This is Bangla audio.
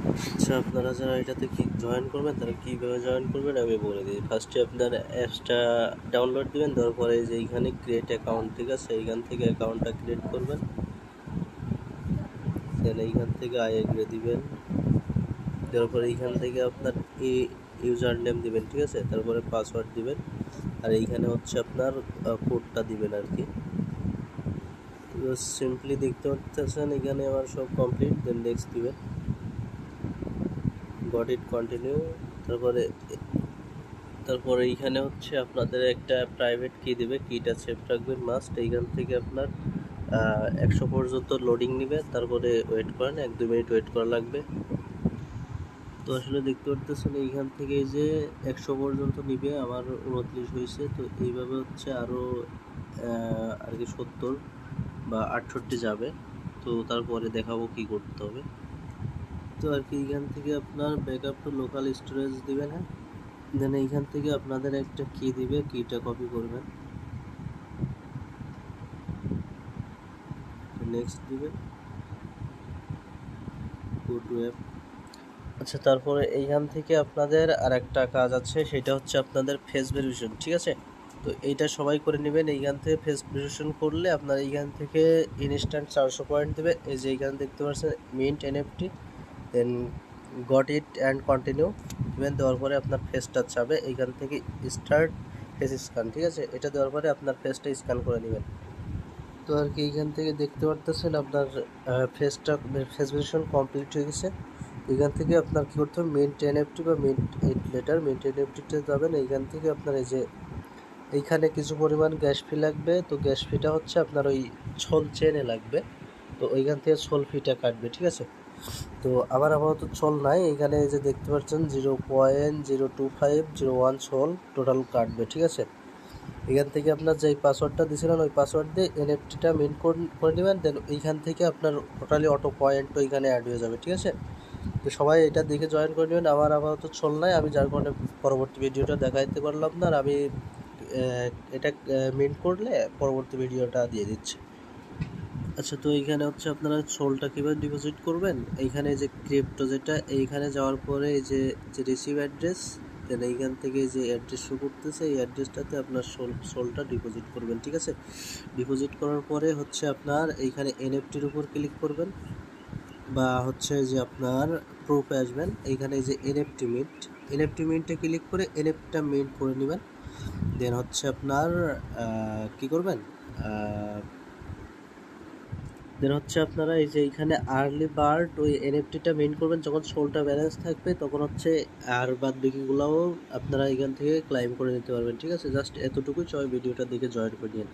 আচ্ছা, আপনারা যারা এটাতে কি জয়েন করবেন তারা কীভাবে জয়েন করবেন আমি বলে দিই। ফার্স্টে আপনার অ্যাপসটা ডাউনলোড দিবেন, দেওয়ার পরে যে এইখানে ক্রিয়েট অ্যাকাউন্ট ঠিক আছে, এইখান থেকে অ্যাকাউন্টটা ক্রিয়েট করবেন। দেন এইখান থেকে আই এগ্রি দিবেন, দেওয়ার পরে এইখান থেকে আপনার ইউজার নেম দিবেন ঠিক আছে, তারপরে পাসওয়ার্ড দিবেন, আর এইখানে হচ্ছে আপনার কোডটা দিবেন আর কি। তো সিম্পলি দেখতে পাচ্ছেন এখানে আমার সব কমপ্লিট। দেন নেক্সট দিবেন, গট ইট, কন্টিনিউ। তারপরে এইখানে হচ্ছে আপনাদের একটা প্রাইভেট কি দিবে, কিটা সেভ রাখবেন মাস্ট। এইখান থেকে আপনার 100 পর্যন্ত লোডিং নেবে, তারপরে ওয়েট করেন, 1-2 মিনিট ওয়েট করা লাগবে। তো আসলে দেখতে পারতেছেন এইখান থেকে যে 100 পর্যন্ত নিবে, আমার 29 হয়েছে। তো এইভাবে হচ্ছে আরও আর কি 70 বা 68 যাবে। তো তারপরে দেখাবো কি করতে হবে। তো আর কি এইখান থেকে আপনার ব্যাকআপ টু লোকাল স্টোরেজ দিবেন। হ্যাঁ, দেন এইখান থেকে আপনাদের একটা কি দিবে, কিটা কপি করবেন, নেক্সট দিবেন, গো টু অ্যাপ। আচ্ছা, তারপরে এইখান থেকে আপনাদের আর একটা কাজ আছে, সেটা হচ্ছে আপনাদের ফেস ভেরিফিকেশন ঠিক আছে। তো এইটা সবাই করে নেবেন। এইখান থেকে ফেস ভেরিফিকেশন করলে আপনার এইখান থেকে ইনস্ট্যান্ট 400 পয়েন্ট দেবে। এই যে এইখানে দেখতে পাচ্ছেন mint NFT, then got it and continue দিবেন। দেওয়ার পরে আপনার ফেসটা চাবে, এইখান থেকে স্টার্ট ফেস স্ক্যান ঠিক আছে, এটা দেওয়ার পরে আপনার ফেসটা স্ক্যান করে নেবেন। তো আর কি এইখান থেকে দেখতে পারতেছেন আপনার ফেস ভেরিফিকেশন কমপ্লিট হয়ে গেছে। এখান থেকে আপনার কী করতে হবে, মেন্ট এনএফটি বা মেন্ট 8 লেটার মেন্ট এনএফটিতে যাবেন। এইখান থেকে আপনার এই যে এইখানে কিছু পরিমাণ গ্যাস ফি লাগবে। তো গ্যাস ফিটা হচ্ছে আপনার ওই ছোল চেনে লাগবে, তো ওইখান থেকে ছোল ফিটা কাটবে ঠিক আছে। তো আমার আপাতত ছোল নাই, এইখানে এই যে দেখতে পাচ্ছেন 0.02501 ছোল টোটাল কাটবে ঠিক আছে। এখান থেকে আপনার যে পাসওয়ার্ডটা দিয়েছিলেন ওই পাসওয়ার্ড দিয়ে এনএফটিটা মিন্ট করে নেবেন। দেন এইখান থেকে আপনার টোটালি অটো পয়েন্ট ওইখানে অ্যাড হয়ে যাবে ঠিক আছে। তো সবাই এটা দেখে জয়েন করে নেবেন। আমার আপাতত চল নাই, আমি যার কারণে পরবর্তী ভিডিওটা দেখাইতে পারলাম না, আর আমি এটা মিন্ট করলে পরবর্তী ভিডিওটা দিয়ে দিচ্ছি। আচ্ছা, তো এইখানে হচ্ছে আপনারা সোলটা কীভাবে ডিপোজিট করবেন, এইখানে যে ক্রিপ্টো যেটা, এইখানে যাওয়ার পরে এই যে রিসিভ অ্যাড্রেস, দেন এইখান থেকে যে অ্যাড্রেস শো করতেছে এই অ্যাড্রেসটাতে আপনার সোলটা ডিপোজিট করবেন ঠিক আছে। ডিপোজিট করার পরে হচ্ছে আপনার এইখানে এনএফটির উপর ক্লিক করবেন, বা হচ্ছে যে আপনার প্রুফে আসবেন, এইখানে যে এনএফটি মিন্টে ক্লিক করে এনএফটিটা মিন্ট করে নেবেন। দেন হচ্ছে আপনার কি করবেন, দেন হচ্ছে আপনারা এই যে এইখানে আর্লি বার্ড ওই এনএফটিটা মিন্ট করবেন যখন সোলটা ব্যালেন্স থাকবে, তখন হচ্ছে আর বাদ বাকিগুলোও আপনারা এখান থেকে ক্লাইম করে নিতে পারবেন ঠিক আছে। জাস্ট এতটুকুই, সবাই ভিডিওটা দেখে জয়েন করে নিন।